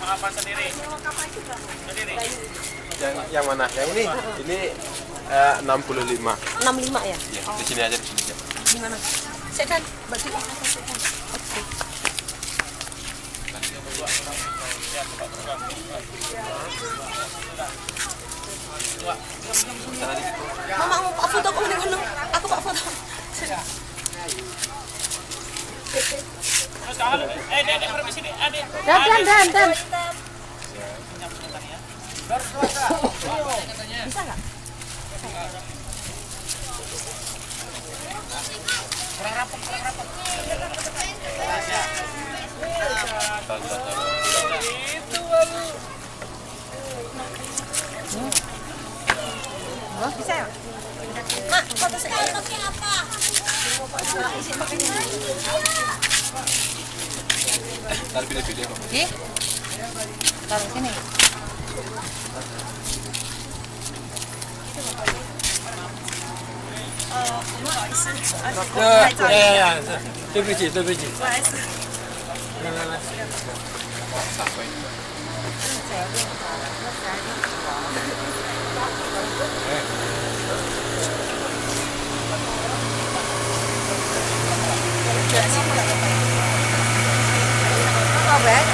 Apa sendiri? Sendiri. Yang mana? Yang ini? Ini 65. 65 ya? Ya, di sini aja, di sini aja. Di mana? Sedan, baju apa sedan? Oke. Mama mau pak foto kok ning kono? Aku pak foto. Terus kalau Dek permisi nih. Adik. Dan. Bisa nggak? Kurang rapat. Itu baru. Oh, bisa ya? Mak, foto saya. Pakai apa? Isi pakai ini. Ntar pilih-pilih kok. Taruh sini. Ya. 对不起。Apa, Bek?